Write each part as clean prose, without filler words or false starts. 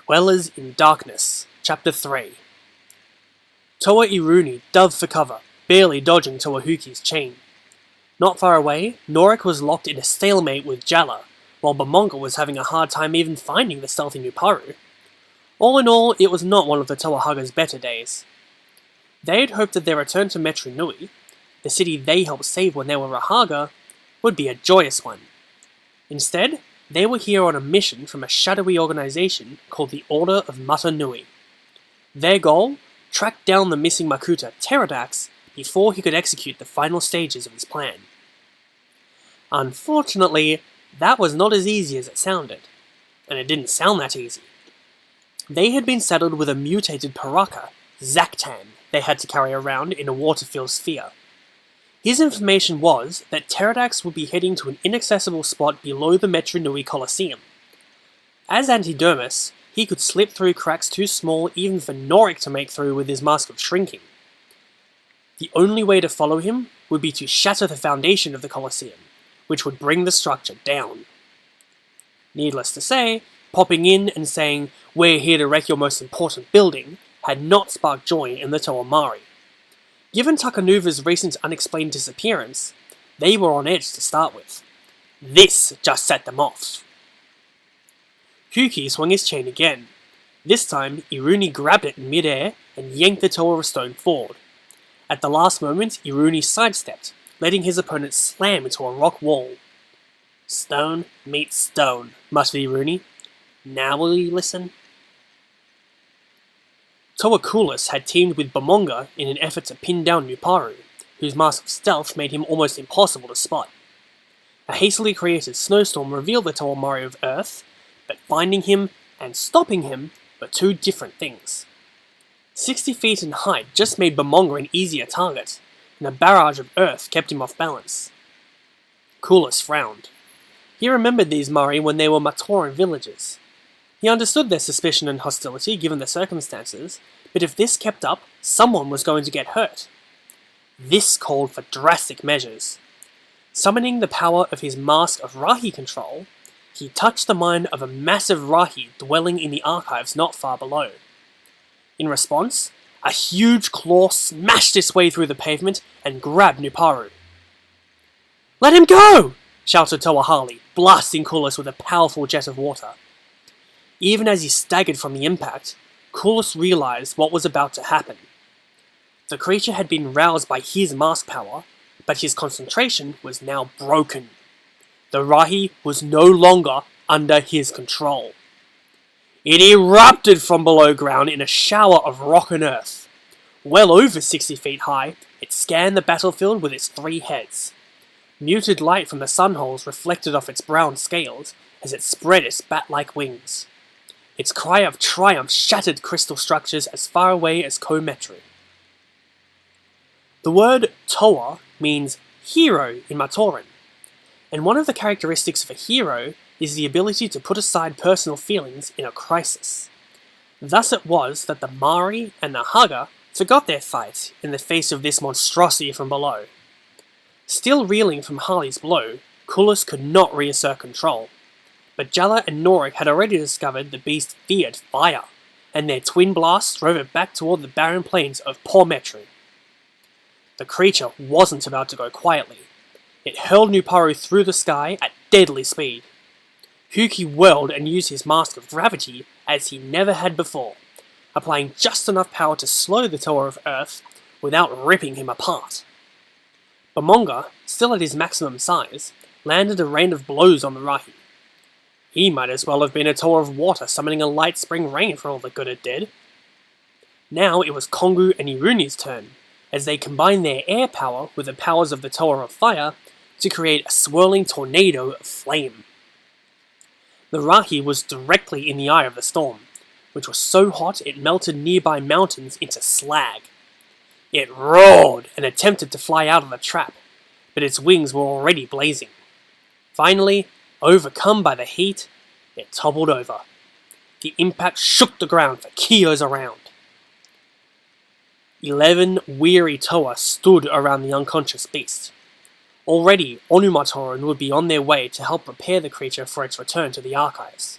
Dwellers in Darkness, Chapter 3. Toa Iruni dove for cover, barely dodging Towahuki's chain. Not far away, Norik was locked in a stalemate with Jala, while Bionicle was having a hard time even finding the stealthy Nuparu. All in all, it was not one of the Toahaga's better days. They had hoped that their return to Metru Nui, the city they helped save when they were Rahaga, would be a joyous one. Instead, they were here on a mission from a shadowy organization called the Order of Mata Nui. Their goal? Track down the missing Makuta, Pterodax, before he could execute the final stages of his plan. Unfortunately, that was not as easy as it sounded, and it didn't sound that easy. They had been saddled with a mutated Paraka, Zaktan, they had to carry around in a water-filled sphere. His information was that Pterodax would be heading to an inaccessible spot below the Metru Nui Coliseum. As Antidermis, he could slip through cracks too small even for Norik to make through with his mask of shrinking. The only way to follow him would be to shatter the foundation of the Coliseum, which would bring the structure down. Needless to say, popping in and saying, "We're here to wreck your most important building," had not sparked joy in the Toamari. Given Takanuva's recent unexplained disappearance, they were on edge to start with. This just set them off. Huki swung his chain again. This time, Iruni grabbed it in midair and yanked the Toa of Stone forward. At the last moment, Iruni sidestepped, letting his opponent slam into a rock wall. "Stone meets stone," muttered Iruni. "Now will you listen?" Towakulis had teamed with Bionicle in an effort to pin down Nuparu, whose mask of stealth made him almost impossible to spot. A hastily created snowstorm revealed the Toamari of Earth, but finding him and stopping him were two different things. 60 feet in height just made Bionicle an easier target, and a barrage of earth kept him off balance. Kulis frowned. He remembered these Mari when they were Matoran villagers. He understood their suspicion and hostility given the circumstances, but if this kept up, someone was going to get hurt. This called for drastic measures. Summoning the power of his mask of Rahi control, he touched the mind of a massive Rahi dwelling in the archives not far below. In response, a huge claw smashed its way through the pavement and grabbed Nuparu. "Let him go!" shouted Toahali, blasting Kulis with a powerful jet of water. Even as he staggered from the impact, Kulis realized what was about to happen. The creature had been roused by his mask power, but his concentration was now broken. The Rahi was no longer under his control. It erupted from below ground in a shower of rock and earth. Well over 60 feet high, it scanned the battlefield with its 3 heads. Muted light from the sunholes reflected off its brown scales as it spread its bat-like wings. Its cry of triumph shattered crystal structures as far away as Kometru. The word Toa means hero in Matoran, and one of the characteristics of a hero is the ability to put aside personal feelings in a crisis. Thus it was that the Mari and the Haga forgot their fight in the face of this monstrosity from below. Still reeling from Harley's blow, Kulis could not reassert control. But Jala and Norik had already discovered the beast feared fire, and their twin blasts drove it back toward the barren plains of Pormetru. The creature wasn't about to go quietly. It hurled Nuparu through the sky at deadly speed. Huki whirled and used his mask of gravity as he never had before, applying just enough power to slow the Toa of Earth without ripping him apart. Bionicle, still at his maximum size, landed a rain of blows on the Rahi. He might as well have been a Toa of water summoning a light spring rain for all the good it did. Now it was Kongu and Iruni's turn, as they combined their air power with the powers of the Toa of Fire to create a swirling tornado of flame. The Rahi was directly in the eye of the storm, which was so hot it melted nearby mountains into slag. It roared and attempted to fly out of the trap, but its wings were already blazing. Finally, overcome by the heat, it toppled over. The impact shook the ground for kilos around. 11 weary Toa stood around the unconscious beast. Already, Onumatoran would be on their way to help prepare the creature for its return to the archives.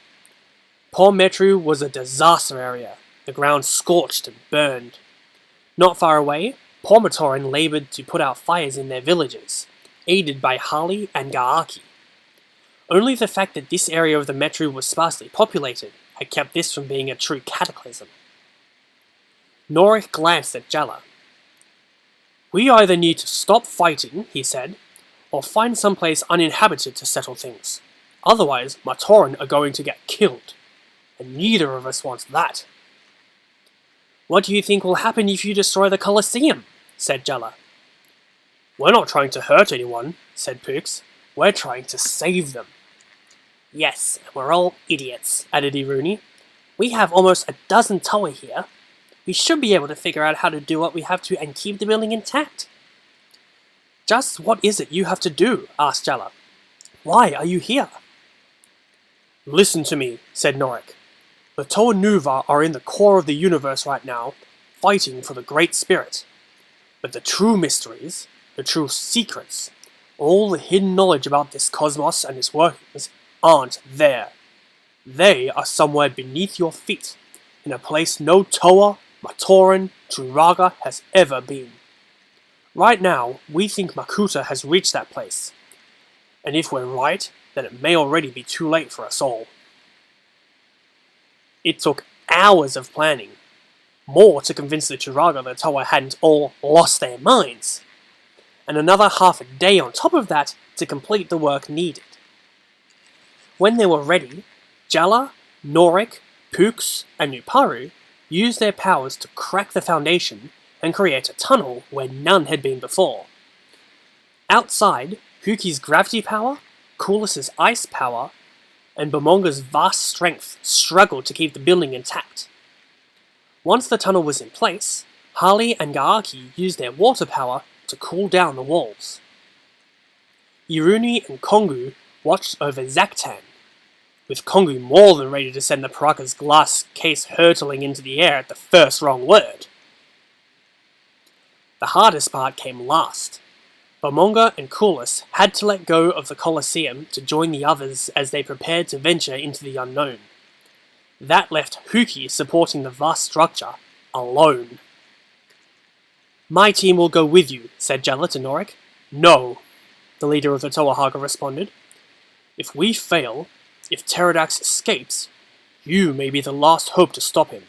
Port Metru was a disaster area, the ground scorched and burned. Not far away, Pormatoran laboured to put out fires in their villages, aided by Hali and Gaaki. Only the fact that this area of the Metru was sparsely populated had kept this from being a true cataclysm. Norik glanced at Jalla. "We either need to stop fighting," he said, "or find someplace uninhabited to settle things. Otherwise, Matoran are going to get killed, and neither of us wants that." "What do you think will happen if you destroy the Coliseum?" said Jalla. "We're not trying to hurt anyone," said Pooks. "We're trying to save them." "Yes, and we're all idiots," added Iruni. "We have almost a dozen Toa here. We should be able to figure out how to do what we have to and keep the building intact." "Just what is it you have to do?" asked Jalla. "Why are you here?" "Listen to me," said Norik. "The Toa Nuva are in the core of the universe right now, fighting for the Great Spirit. But the true mysteries, the true secrets, all the hidden knowledge about this cosmos and its workings aren't there. They are somewhere beneath your feet, in a place no Toa, Matoran, Turaga has ever been. Right now, we think Makuta has reached that place. And if we're right, then it may already be too late for us all." It took hours of planning, more to convince the Turaga that Toa hadn't all lost their minds, and another half a day on top of that to complete the work needed. When they were ready, Jalla, Norik, Pooks, and Nuparu used their powers to crack the foundation and create a tunnel where none had been before. Outside, Huki's gravity power, Kulis's ice power, and Bomonga's vast strength struggled to keep the building intact. Once the tunnel was in place, Hali and Gaaki used their water power to cool down the walls. Iruni and Kongu watched over Zaktan, with Kongu more than ready to send the Paraka's glass case hurtling into the air at the first wrong word. The hardest part came last. Bomonga and Kulis had to let go of the Coliseum to join the others as they prepared to venture into the unknown. That left Huki supporting the vast structure alone. "My team will go with you," said Jalla to Norik. "No," the leader of the Toahaga responded. "If we fail, if Pterodax escapes, you may be the last hope to stop him.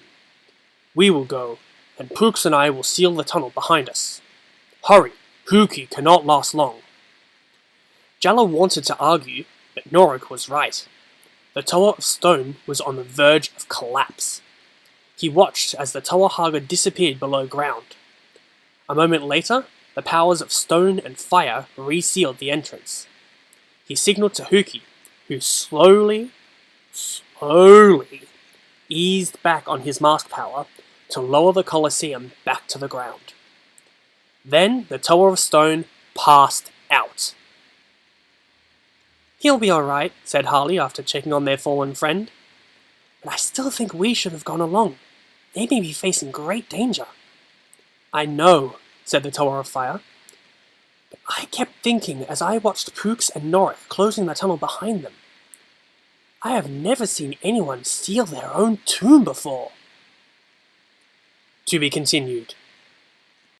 We will go, and Pooks and I will seal the tunnel behind us. Hurry, Huki cannot last long." Jalla wanted to argue, but Norik was right. The Tower of Stone was on the verge of collapse. He watched as the Toahaga disappeared below ground. A moment later, the powers of stone and fire resealed the entrance. He signaled to Huki, who slowly eased back on his mask power to lower the Coliseum back to the ground. Then the Tower of Stone passed out. "He'll be alright," said Harley after checking on their fallen friend. "But I still think we should have gone along. They may be facing great danger." "I know," said the Tower of Fire. "But I kept thinking as I watched Pooks and Norik closing the tunnel behind them. I have never seen anyone seal their own tomb before." To be continued.